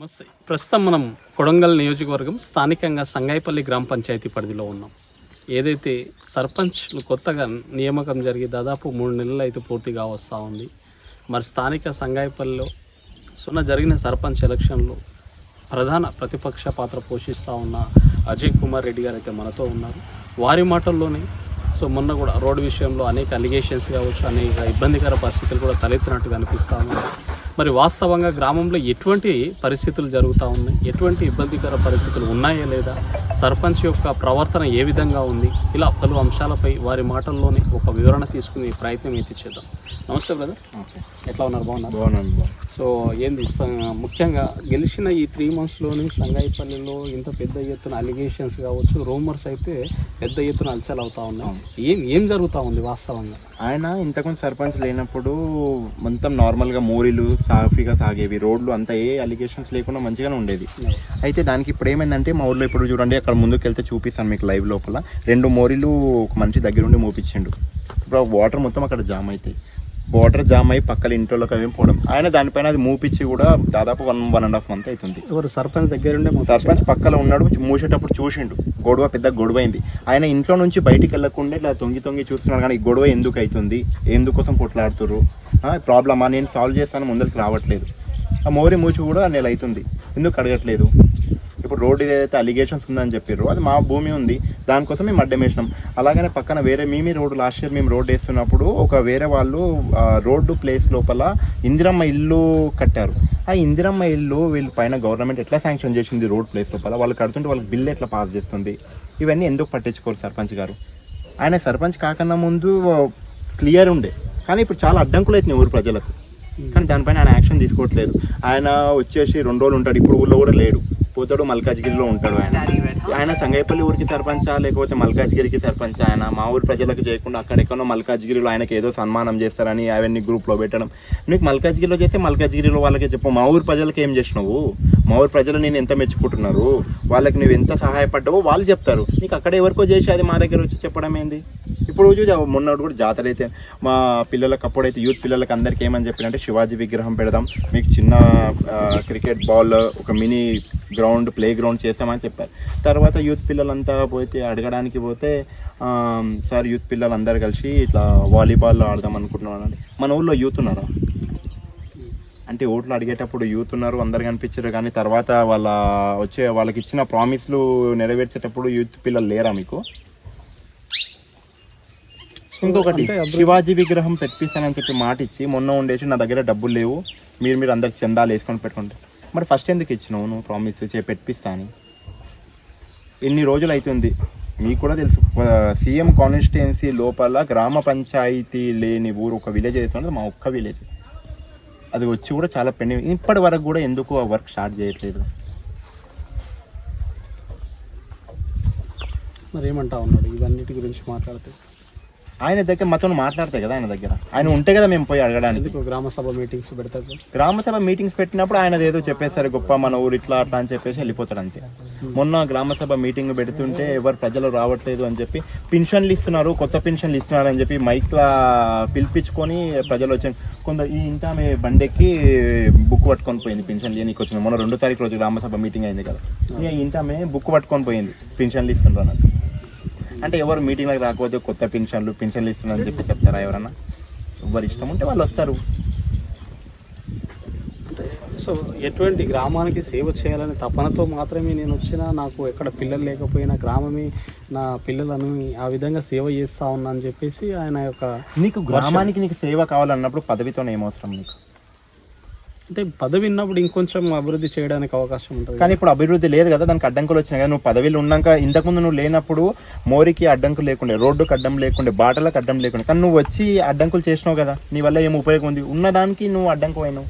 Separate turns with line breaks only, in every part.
నమస్తే. ప్రస్తుతం మనం కొడంగల్ నియోజకవర్గం స్థానికంగా సంగాయిపల్లి గ్రామ పంచాయతీ పరిధిలో ఉన్నాం. ఏదైతే సర్పంచ్లు కొత్తగా నియామకం జరిగి దాదాపు 3 నెలలు అయితే పూర్తిగా వస్తూ ఉంది. మరి స్థానిక సంగాయిపల్లిలో జరిగిన సర్పంచ్ ఎలక్షన్లో ప్రధాన ప్రతిపక్ష పాత్ర పోషిస్తూ ఉన్న అజయ్ కుమార్ రెడ్డి గారు అయితే మనతో ఉన్నారు. వారి మాటల్లోనే మొన్న కూడా రోడ్డు విషయంలో అనేక అలిగేషన్స్ కావచ్చు, అనేక ఇబ్బందికర పరిస్థితులు కూడా తలెత్తినట్టుగా అనిపిస్తూ ఉన్నాయి. మరి వాస్తవంగా గ్రామంలో ఎటువంటి పరిస్థితులు జరుగుతూ ఉన్నాయి, ఎటువంటి ఇబ్బందికర పరిస్థితులు ఉన్నాయా లేదా, సర్పంచ్ యొక్క ప్రవర్తన ఏ విధంగా ఉంది, ఇలా పలు అంశాలపై వారి మాటల్లోనే ఒక వివరణ తీసుకునే ప్రయత్నం అయితే చేద్దాం. నమస్తే బ్రదర్, ఎట్లా ఉన్నారు? బాగున్నారు. సో ఏంది ముఖ్యంగా గెలిచిన ఈ 3 monthsలోని సంగాయిపల్లిలో ఇంత పెద్ద ఎత్తున అలిగేషన్స్ కావచ్చు, రూమర్స్ అయితే పెద్ద ఎత్తున అలచల్ అవుతా ఉన్నాయి. ఏం జరుగుతూ ఉంది వాస్తవంగా?
ఆయన ఇంతకుముందు సర్పంచ్ లేనప్పుడు మొత్తం నార్మల్గా మోరీలు సాఫీగా సాగేవి, రోడ్లు అంతా ఏ అలిగేషన్స్ లేకుండా మంచిగానే ఉండేది. అయితే దానికి ఇప్పుడు ఏమైందంటే మా ఊర్లో ఇప్పుడు చూడండి, అక్కడ ముందుకు వెళ్తే చూపిస్తాను మీకు లైవ్ లోపల 2 మోరీలు ఒక మనిషి దగ్గర ఉండి మోపించిండు. ఇప్పుడు వాటర్ మొత్తం అక్కడ జామ్ అవుతాయి, వాటర్ జామ్ అయ్యి పక్కల ఇంట్లోకి అవేం పోవడం. ఆయన దానిపైన అది మూపిచ్చి కూడా దాదాపు 1.5 months అవుతుంది.
ఎవరు సర్పంచ్ దగ్గర ఉండే?
సర్పంచ్ పక్కన ఉన్నాడు, మూసేటప్పుడు చూసిండు, గొడవ పెద్ద గొడవ అయింది. ఆయన ఇంట్లో నుంచి బయటికి వెళ్ళకుండా ఇట్లా తొంగి చూస్తున్నాడు. కానీ ఈ గొడవ ఎందుకు అవుతుంది, ఎందుకోసం కొట్లాడుతుర్రు, ప్రాబ్లమా, నేను సాల్వ్ చేస్తాను, ముందరికి రావట్లేదు. ఆ మోరీ మూచి కూడా 1 నెల అవుతుంది, ఎందుకు అడగట్లేదు. ఇప్పుడు రోడ్డు ఏదైతే అలిగేషన్స్ ఉందని చెప్పారు, అది మా భూమి ఉంది, దానికోసం మేము అడ్డం వేసినాం. అలాగనే పక్కన వేరే రోడ్డు లాస్ట్ ఇయర్ మేము రోడ్డు వేస్తున్నప్పుడు ఒక వేరే వాళ్ళు రోడ్డు ప్లేస్ లోపల ఇందిరమ్మ ఇల్లు కట్టారు. ఆ ఇందిరమ్మ ఇల్లు వీళ్ళ పైన గవర్నమెంట్ ఎట్లా శాంక్షన్ చేసింది రోడ్ ప్లేస్ లోపల, వాళ్ళు కడుతుంటే వాళ్ళకి బిల్లు ఎట్లా పాస్ చేస్తుంది, ఇవన్నీ ఎందుకు పట్టించుకోరు సర్పంచ్ గారు. ఆయన సర్పంచ్ కాకన్నా ముందు క్లియర్ ఉండే, కానీ ఇప్పుడు చాలా అడ్డంకులు అవుతున్నాయి ఊరు ప్రజలకు. కానీ దానిపైన ఆయన యాక్షన్ తీసుకోవట్లేదు. ఆయన వచ్చేసి 2 రోజులు ఉంటాడు, ఇప్పుడు ఊళ్ళో కూడా లేడు, పోతాడు మల్కాజ్గిరిలో ఉంటాడు. ఆయన సంగాయిపల్లి ఊరికి సర్పంచా లేకపోతే మల్కాజ్గిరికి సర్పంచ్? ఆయన మా ఊరి ప్రజలకు చేయకుండా అక్కడెక్కడో మల్కాజ్గిరిలో ఆయనకి ఏదో సన్మానం చేస్తారని అవన్నీ గ్రూప్లో పెట్టడం. నీకు మల్కాజ్గిరిలో చేస్తే మల్కాజ్గిరిలో వాళ్ళకే చెప్పు, మా ఊరి ప్రజలకు ఏం చేసినావు, మా ఊరి ప్రజలు నేను ఎంత మెచ్చుకుంటున్నారు, వాళ్ళకి నువ్వు ఎంత సహాయపడ్డావో వాళ్ళు చెప్తారు. నీకు అక్కడ ఎవరికో చేసి అది మా దగ్గర వచ్చి చెప్పడం ఏంది? ఇప్పుడు మొన్నటి కూడా జాతర అయితే మా పిల్లలకు అప్పుడైతే యూత్ పిల్లలకి అందరికీ ఏమని చెప్పినంటే శివాజీ విగ్రహం పెడదాం, మీకు చిన్న క్రికెట్ బాల్, ఒక మినీ గ్రౌండ్, ప్లే గ్రౌండ్ చేస్తామని చెప్పారు. తర్వాత యూత్ పిల్లలంతా పోతే అడగడానికి పోతే సార్ యూత్ పిల్లలు అందరు కలిసి ఇట్లా వాలీబాల్ ఆడదాం అనుకుంటున్నాను. మన ఊళ్ళో యూత్ ఉన్నారా అంటే ఓట్లు అడిగేటప్పుడు యూత్ ఉన్నారు, అందరు కనిపించారు, కానీ తర్వాత వాళ్ళకి ఇచ్చిన ప్రామిస్లు నెరవేర్చేటప్పుడు యూత్ పిల్లలు లేరా మీకు? ఇంకొకటి, శివాజీ విగ్రహం పెట్టిస్తానని చెప్పి మాట ఇచ్చి మొన్న ఉండేసి నా దగ్గర డబ్బులు లేవు, మీరు అందరికి చందాలు వేసుకొని పెట్టుకుంటే, మరి ఫస్ట్ ఎందుకు ఇచ్చినావు నువ్వు ప్రామిస్ పెట్టిస్తా అని? ఎన్ని రోజులు అవుతుంది మీకు కూడా తెలుసు. సీఎం కాన్స్టిట్యుయెన్సీ లోపల గ్రామ పంచాయతీ లేని ఊరు ఒక విలేజ్ అవుతుంది, మా ఒక్క విలేజ్. అది వచ్చి కూడా చాలా పెండింగ్, ఇప్పటి వరకు కూడా ఎందుకు ఆ వర్క్ స్టార్ట్ చేయట్లేదు?
మరి ఏమంటా ఉన్నాడు ఇవన్నిటి గురించి మాట్లాడితే?
ఆయన దగ్గర మాతో మాట్లాడతాయి కదా, ఆయన ఉంటే కదా మేము పోయి అడగడానికి.
గ్రామ సభ మీటింగ్స్ పెడతారు,
గ్రామ సభ మీటింగ్స్ పెట్టినప్పుడు ఆయన ఏదో చెప్పేస్తారు, గొప్ప మన ఊరు ఇట్లా అట్లా అని చెప్పేసి వెళ్ళిపోతాడు అంతే. మొన్న గ్రామ సభ మీటింగ్ పెడుతుంటే ఎవరు ప్రజలు రావట్లేదు అని చెప్పి, పెన్షన్లు ఇస్తున్నారు, కొత్త పెన్షన్లు ఇస్తున్నారు అని చెప్పి మైక్లా పిలిపించుకొని ప్రజలు వచ్చారు. కొందరు ఈ ఇంట ఆమె బండెక్కి బుక్ పట్టుకొని పోయింది, పెన్షన్లు ఇవ్వడానికి వచ్చింది. మొన్న 2వ తారీఖు రోజు గ్రామ సభ మీటింగ్ అయింది కదా, ఈ ఇంట ఆమె బుక్ పట్టుకొని పోయింది, పెన్షన్లు ఇస్తున్నారు అన్నట్టు. అంటే ఎవరు మీటింగ్లకు రాకపోతే కొత్త పెన్షన్లు ఇస్తున్నారని చెప్పి చెప్తారా ఎవరన్నా? ఎవరు ఇష్టం ఉంటే వాళ్ళు వస్తారు.
సో ఎటువంటి గ్రామానికి సేవ చేయాలని తపనతో మాత్రమే నేను వచ్చినా, నాకు ఎక్కడ పిల్లలు లేకపోయినా గ్రామమే నా పిల్లలను ఆ విధంగా సేవ చేస్తా ఉన్నా అని చెప్పేసి ఆయన యొక్క.
నీకు గ్రామానికి నీకు సేవ కావాలన్నప్పుడు పదవితో ఏమవసరం నీకు?
అంటే పదవి ఉన్నప్పుడు ఇంకొంచెం అభివృద్ధి చేయడానికి అవకాశం ఉంటుంది,
కానీ ఇప్పుడు అభివృద్ధి లేదు కదా, దానికి అడ్డంకులు వచ్చినాయి కదా. నువ్వు పదవిలో ఉన్నాక, ఇంతకుముందు నువ్వు లేనప్పుడు మోరికి అడ్డంకులు లేకుండే, రోడ్డుకు అడ్డం లేకుండే, బాటలకు అడ్డం లేకుండే, కానీ నువ్వు వచ్చి అడ్డంకులు చేసినావు కదా, నీ వల్ల ఏం ఉపయోగం ఉంది? ఉన్నదానికి నువ్వు అడ్డంకు అయినావు.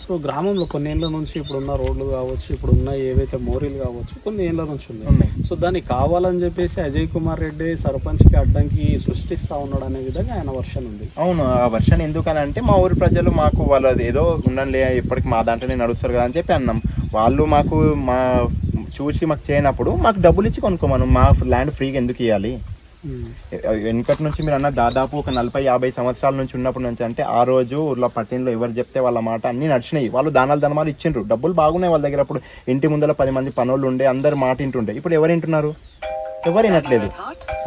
సో గ్రామంలో కొన్ని ఏళ్ళ నుంచి ఇప్పుడున్న రోడ్లు కావచ్చు, ఇప్పుడున్న ఏవైతే మోరీలు కావచ్చు, కొన్ని ఏళ్ళ నుంచి ఉన్నాయి. సో దానికి కావాలని చెప్పేసి అజయ్ కుమార్ రెడ్డి సర్పంచ్కి అడ్డంకి సృష్టిస్తా ఉన్నాడు అనే విధంగా ఆయన వర్షన్ ఉంది.
అవును, ఆ వర్షన్ ఎందుకని అంటే మా ఊరి ప్రజలు మాకు వాళ్ళది ఏదో ఉండండి, ఇప్పటికి మా దాంట్లోనే నడుస్తారు కదా అని చెప్పి అన్నాం. వాళ్ళు మాకు చూసి మాకు చేయనప్పుడు మాకు డబ్బులు ఇచ్చి కొనుక్కోమను, మా ల్యాండ్ ఫ్రీగా ఎందుకు ఇవ్వాలి? వెనకటి నుంచి మీరు అన్న దాదాపు ఒక 40-50 సంవత్సరాల నుంచి ఉన్నప్పటి నుంచి అంటే ఆ రోజు ఊర్లో పట్టణంలో ఎవరు చెప్తే వాళ్ళ మాట అన్ని నడిచినాయి. వాళ్ళు ధనాలు ఇచ్చిండ్రు, డబ్బులు బాగున్నాయి వాళ్ళ దగ్గర. అప్పుడు ఇంటి ముందర 10 మంది పనులు ఉండే, అందరు మాట వింటుండే. ఇప్పుడు ఎవరు వింటున్నారు? ఎవరు వినట్లేదు.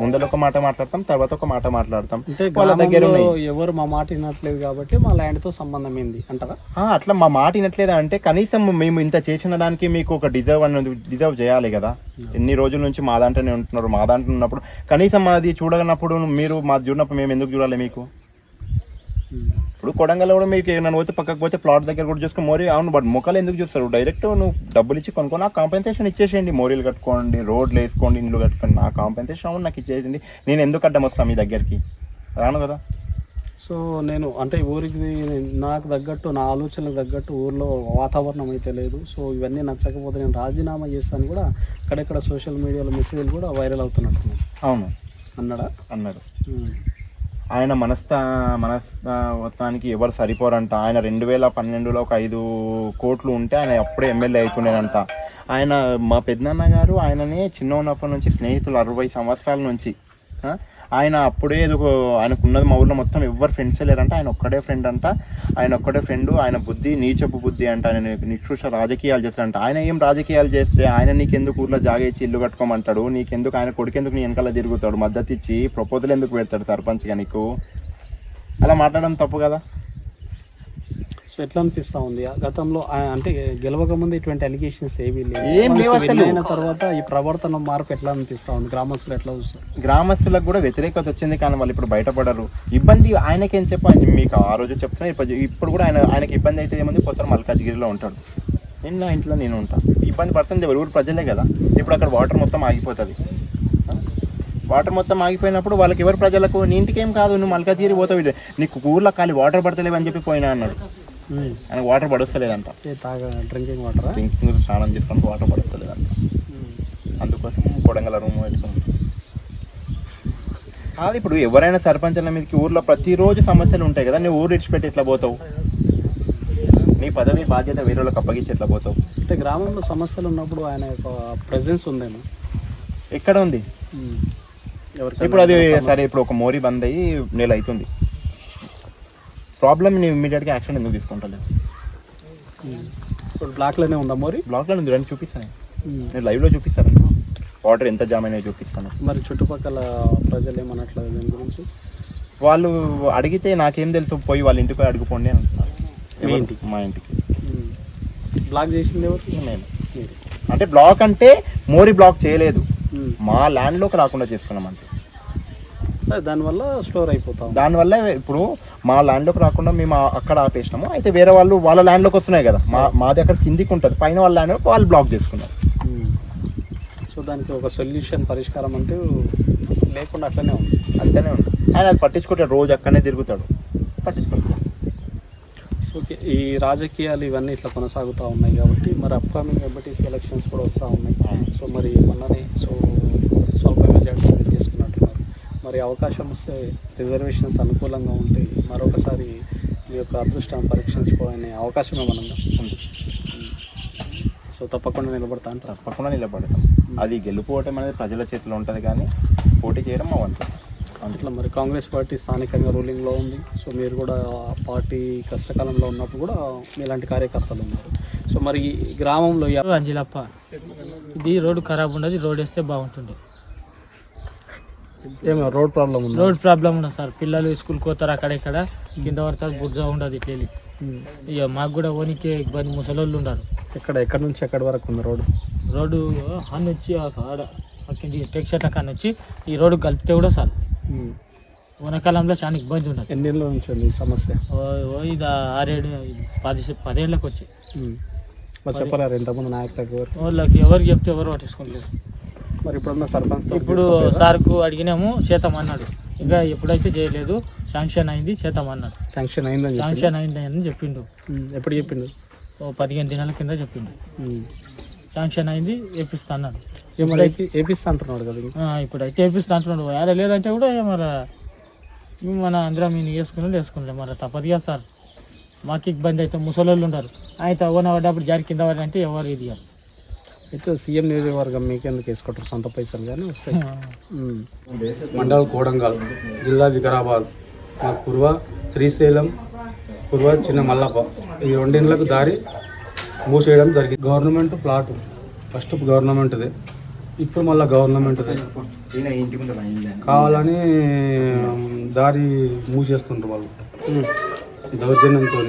ముందర ఒక మాట మాట్లాడతాం, తర్వాత ఒక మాట మాట్లాడతాం. వాళ్ళ దగ్గర
ఎవరు మా మాట వినట్లేదు కాబట్టి మా ల్యాండ్ తో సంబంధం ఏంది అంటారా?
అట్లా మా మాట వినట్లేదా అంటే కనీసం మేము ఇంత చేసిన దానికి మీకు ఒక డిజర్వ్ చేయాలి కదా. ఎన్ని రోజుల నుంచి మా దాంట్లోనే ఉంటున్నారు. మా దాంట్లో ఉన్నప్పుడు కనీసం అది చూడగలనప్పుడు మీరు మా చూడనప్పుడు మేము ఎందుకు చూడాలి మీకు? ఇప్పుడు కొడంగల్లో కూడా మీకు నన్ను పోతే పక్కకు పోతే ప్లాట్ దగ్గర కూడా చూసుకుని మోరీ అవును, బట్ మొక్కలు ఎందుకు చూస్తారు? డైరెక్ట్ నువ్వు డబ్బులు ఇచ్చి కొనుక్కో, నాకు కాంపెన్సేషన్ ఇచ్చేసేయండి. మోరీలు కట్టుకోండి, రోడ్లు వేసుకోండి, ఇండ్లు కట్టుకోండి, నా కాంపెన్సేషన్ అవును నాకు ఇచ్చేయండి. నేను ఎందుకు అడ్డం వస్తాను మీ దగ్గరికి? రాను కదా.
సో నేను అంటే ఊరికి నాకు తగ్గట్టు, నా ఆలోచనలకు తగ్గట్టు ఊర్లో వాతావరణం అయితే లేదు. సో ఇవన్నీ నచ్చకపోతే నేను రాజీనామా చేస్తాను కూడా అక్కడెక్కడ సోషల్ మీడియాలో మెసేజ్లు కూడా వైరల్ అవుతున్నట్టు.
అవును అన్నాడు. ఆయన మనస్తత్వానికి ఎవరు సరిపోరంట. ఆయన 2012లో ఒక 5 కోట్లు ఉంటే ఆయన అప్పుడే ఎమ్మెల్యే అవుతుండేనంట. ఆయన మా పెద్దనాన్న గారు ఆయననే చిన్న ఉన్నప్పటి నుంచి స్నేహితులు 60 సంవత్సరాల నుంచి. ఆయన అప్పుడే ఆయనకున్నది మా ఊళ్ళో మొత్తం ఎవరు ఫ్రెండ్సే లేరంట, ఆయన ఒక్కడే ఫ్రెండ్ అంట. ఆయన బుద్ధి నీచపు బుద్ధి అంట. ఆయన నికృష్ట రాజకీయాలు చేస్తాడంట. ఆయన ఏం రాజకీయాలు చేస్తే ఆయన నీకెందుకు ఊర్లో జాగా ఇచ్చి ఇల్లు కట్టుకోమంటాడు? నీకెందుకు ఆయన కొడుకెందుకు నీ వెనకాల తిరుగుతాడు? మద్దతు ఇచ్చి ప్రపోజల్ ఎందుకు పెడతాడు సర్పంచ్గా? నీకు అలా మాట్లాడడం తప్పు కదా.
సో ఎట్లా అనిపిస్తా ఉంది గతంలో అంటే గెలవక ముందు ఇటువంటి అలిగేషన్స్ ఏమీ
ఏం లేవు అసలు.
అయిన తర్వాత ఈ ప్రవర్తన మార్పు ఎట్లా అనిపిస్తా ఉంది? గ్రామస్తులు ఎట్లా చూస్తారు?
గ్రామస్తులకు కూడా వ్యతిరేకత వచ్చింది, కానీ వాళ్ళు ఇప్పుడు బయటపడరు. ఇబ్బంది ఆయనకేం చెప్పండి, మీకు ఆ రోజు చెప్తున్నా. ఇప్పుడు కూడా ఆయనకి ఇబ్బంది అయితే ఏముంది, కొత్త మల్కాజ్గిరిలో ఉంటాడు, నేను నా ఇంట్లో నేను ఉంటాను. ఇబ్బంది పడుతుంది ఎవరు? ఊరు ప్రజలే కదా. ఇప్పుడు అక్కడ వాటర్ మొత్తం ఆగిపోతుంది. వాటర్ మొత్తం ఆగిపోయినప్పుడు వాళ్ళకి ఎవరు ప్రజలకు? నీ ఇంటికి ఏం కాదు, నువ్వు మల్కాజ్గిరి పోతావు, నీకు ఊర్లో ఖాళీ వాటర్ పడతలేవు అని చెప్పి పోయినా అన్నాడు. ఆయనకు వాటర్ పడుస్తలేదంట. డ్రింకింగ్ స్నానం చేసుకొని వాటర్ పడుస్తలేదంట. అందుకోసం కొడంగల్ రూమ్ పెట్టుకుంది. అది ఇప్పుడు ఎవరైనా సర్పంచ్ల మీదకి ఊర్లో ప్రతిరోజు సమస్యలు ఉంటాయి కదా. నువ్వు ఊరు విడిచిపెట్టి ఎట్లా పోతావు? నీ పదవి బాధ్యత వేరే వాళ్ళకి అప్పగించి ఎట్లా పోతావు?
అంటే గ్రామంలో సమస్యలు ఉన్నప్పుడు ఆయన యొక్క ప్రెజెన్స్ ఉందేమో.
ఎక్కడ ఉంది ఇప్పుడు? అది సరే, ఇప్పుడు ఒక మోరీ బంద్ అయ్యి నెల అవుతుంది. ప్రాబ్లమ్ నేను ఇమీడియట్గా యాక్షన్ ఎందుకు తీసుకుంటలేదు?
ఇప్పుడు బ్లాక్లోనే ఉందా మోరీ?
బ్లాక్లో ఉంది, రండి చూపిస్తాను. నేను లైవ్లో చూపిస్తాను, వాటర్ ఎంత జామ్ అయినా చూపిస్తాను.
మరి చుట్టుపక్కల ప్రజలు ఏమన్నట్లేదు దీని గురించి?
వాళ్ళు అడిగితే నాకేం తెలుసు, పోయి వాళ్ళ ఇంటికి అడుగుపోండి అని అంటున్నారు. మా ఇంటికి
బ్లాక్ చేసింది ఎవరు?
నేను. అంటే బ్లాక్ అంటే మోరీ బ్లాక్ చేయలేదు, మా ల్యాండ్లోకి రాకుండా చేసుకున్నాం అంతే.
దానివల్ల స్టోర్ అయిపోతాం.
దానివల్ల ఇప్పుడు మా ల్యాండ్లోకి రాకుండా మేము అక్కడ ఆపేసినాము. అయితే వేరే వాళ్ళు వాళ్ళ ల్యాండ్లోకి వస్తున్నాయి కదా, మాది అక్కడ కిందికి ఉంటుంది, పైన వాళ్ళ ల్యాండ్ వాళ్ళు బ్లాక్ చేసుకున్నారు.
సో దానికి ఒక సొల్యూషన్, పరిష్కారం అంటూ లేకుండా అట్లనే ఉంది. ఆయన అది
పట్టించుకుంటాడు, రోజు అక్కడనే తిరుగుతాడు, పట్టించుకుంటాడు.
ఓకే, ఈ రాజకీయాలు ఇవన్నీ ఇట్లా కొనసాగుతూ ఉన్నాయి కాబట్టి మరి అప్కమింగ్ ఎంపీటీసీ ఎలక్షన్స్ కూడా వస్తూ ఉన్నాయి. సో మరి మొన్ననే స్వల్ప మెజార్టీ చేసుకున్నట్టున్నారు. మరి అవకాశం వస్తే రిజర్వేషన్స్ అనుకూలంగా ఉంటే మరొకసారి మీ యొక్క అదృష్టాన్ని పరీక్షించుకోవాలనే అవకాశం ఏమన్నా ఉంది? సో తప్పకుండా నిలబడతాను.
తప్పకుండా నిలబడతాం. అది గెలుపోవటం అనేది ప్రజల చేతిలో ఉంటుంది, కానీ పోటీ చేయడం మా వంతు.
అందులో మరి కాంగ్రెస్ పార్టీ స్థానికంగా రూలింగ్లో ఉంది. సో మీరు కూడా పార్టీ కష్టకాలంలో ఉన్నప్పుడు కూడా మీలాంటి కార్యకర్తలు ఉన్నారు. సో మరి ఈ గ్రామంలో
అంజిలప్ప, ఇది రోడ్డు ఖరాబ్ ఉండదు, రోడ్ వేస్తే బాగుంటుంది.
ఏమో రోడ్ ప్రాబ్లం ఉంది?
రోడ్ ప్రాబ్లం ఉండదు సార్. పిల్లలు స్కూల్కి పోతారు, అక్కడెక్కడ కింద పడతారు, బుర్జా ఉండదు ఇట్లా. ఇక మాకు కూడా ఓనికి ఇబ్బంది, ముసలోళ్ళు ఉండరు.
ఎక్కడ నుంచి ఎక్కడి వరకు ఉంది
రోడ్డు అన్ని వచ్చి అక్కడి టెక్స్టైల్ కాని వచ్చి ఈ రోడ్డు కలిపితే కూడా సార్ వనకాలంలో చాలా ఇబ్బంది ఉండదు.
ఎన్ని ఏళ్ళ నుంచి ఉంది ఈ సమస్య?
ఇది 6-10 ఏళ్ళకి వచ్చి.
మరి చెప్పలేరు ఇంతకుముందు నాయకులకు?
వాళ్ళకి ఎవరికి చెప్తే ఎవరు పట్టించుకోలేదు.
మరి ఇప్పుడున్న సర్పంచ్
ఇప్పుడు సార్కు అడిగినాము, చేతం అన్నాడు. ఇంకా ఎప్పుడైతే చేయలేదు, శాంక్షన్ అయింది, చేతం అన్నాడు.
శాంక్షన్
అయిందని చెప్పిండు.
ఎప్పుడు చెప్పిండు?
15 దినాల కింద చెప్పిండు. శాంక్షన్ అయింది, వేపిస్తా అన్నాడు.
వేపిస్తా అంటున్నాడు కదా.
ఇప్పుడైతే వేపిస్తా అంటున్నాడు. వేరే లేదంటే కూడా మరి మన అందరం మేము వేసుకున్నాం మరి తప్పదుగా సార్. మాకు ఇబ్బంది అయితే ముసలోళ్ళు ఉంటారు. అయితే ఓన పడ్డప్పుడు జారి కింద పడాలంటే ఎవరు ఇది
అయితే సీఎం నియోజకవర్గం మీకెందుకు వేసుకుంటారు, సొంత పైసలు కానీ వస్తాయి.
మండల్ కోడంగల్, జిల్లా వికారాబాద్, మా పూర్వ శ్రీశైలం, పూర్వ చిన్న మల్లప్ప, ఈ రెండింటిలకు దారి మూసేయడం జరిగింది. గవర్నమెంట్ ప్లాటు ఫస్ట్ గవర్నమెంట్దే, ఇప్పుడు మళ్ళీ గవర్నమెంట్దే కావాలని దారి మూసేస్తుంటారు వాళ్ళు దౌర్జన్యంతో.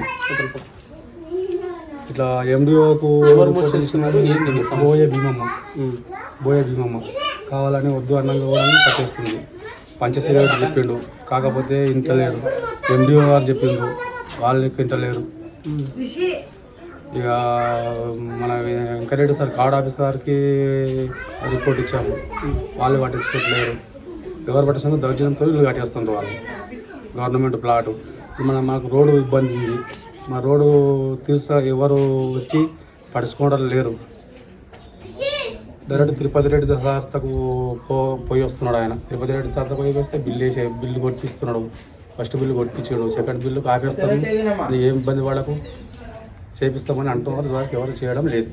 ఇట్లా ఎండిఓకు బోయ భీమమ్మ కావాలని వద్దు అన్నంగా కూడా కట్టేస్తుంది. పంచశీల చెప్పిండు, కాకపోతే ఇంటలేరు. ఎండిఓ గారు చెప్పిండ్రు, వాళ్ళకి ఇంటలేరు. ఇక మన వెంకరెడ్డి సార్ కార్డ్ ఆఫీసర్కి రిపోర్ట్ ఇచ్చాము, వాళ్ళు పట్టించుకోవట్లేరు. ఎవరు పట్టించుకుంటే దౌర్జన్యంతో ఇల్లు కట్టేస్తుండ్రు వాళ్ళు. గవర్నమెంట్ ప్లాటు మనకు రోడ్డు ఇబ్బంది ఉంది, మా రోడ్డు తీర్చా ఎవరు వచ్చి పడుచుకోవడం లేరు. డైరెక్ట్ తిరుపతి రెడ్డి సార్తకు పోయి వస్తున్నాడు ఆయన. తిరుపతి రెడ్డి సార్తో పోయి వేస్తే బిల్లు కొట్టిస్తున్నాడు. ఫస్ట్ బిల్లు కొట్టించాడు, సెకండ్ బిల్లు ఆపేస్తాము, ఏం ఇబ్బంది వాళ్ళకు చేపిస్తామని అంటున్నారు. దానికి ఎవరు చేయడం లేదు.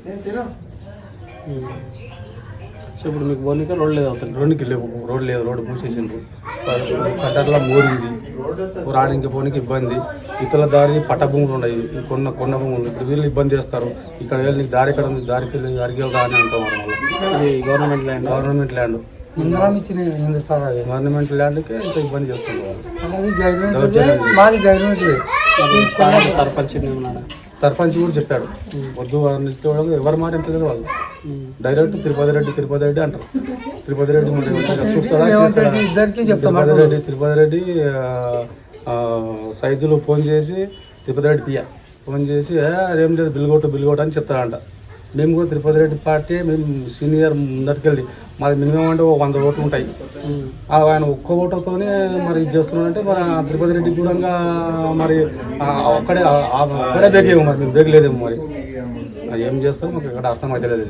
సో ఇప్పుడు మీకు బోనిక రోడ్ లేదు అవుతుంది,
రోడ్డుకి లేవు, రోడ్ లేదు, రోడ్డు మూసేసిండ్రు. కట్టర్లో మూరింది, రానికి పోనీకి ఇబ్బంది. ఇతర దారి పట్ట భూములు ఉన్నాయి, కొన్న భూములు. ఇప్పుడు వీళ్ళు ఇబ్బంది చేస్తారు. ఇక్కడ వెళ్ళి నీకు దారి ఎక్కడ ఉంది, దారికి వెళ్దా అని అంటున్నారు.
ఇది government land,
government land government ల్యాండ్కి ఇంత ఇబ్బంది చేస్తున్నారు.
సర్పంచ్ ఉన్నాడా?
సర్పంచ్ కూడా చెప్పాడు వద్దు అని. ఎవరు మాట ఎంత కదా వాళ్ళు డైరెక్ట్ తిరుపతి రెడ్డి అంటారు. తిరుపతి రెడ్డి తిరుపతి రెడ్డి సైజులు ఫోన్ చేసి తిరుపతి రెడ్డి ఫోన్ చేసి ఏం లేదు బిల్ కొట్టు అని చెప్తారంట. మేము కూడా తిరుపతి రెడ్డి పార్టీ, మేము సీనియర్ ముందటికెళ్ళి మాది మినిమం అంటే 100 ఓట్లు ఉంటాయి. ఆయన ఒక్క ఓటుతోనే మరి ఇది చేస్తున్నాడంటే మరి తిరుపతి రెడ్డి కూడా మరి ఒక్కడే బేగేమో, మరి మేము బేగలేదేమో. మరి ఏం చేస్తాం మాకు ఇక్కడ అర్థం అవుతలేదు.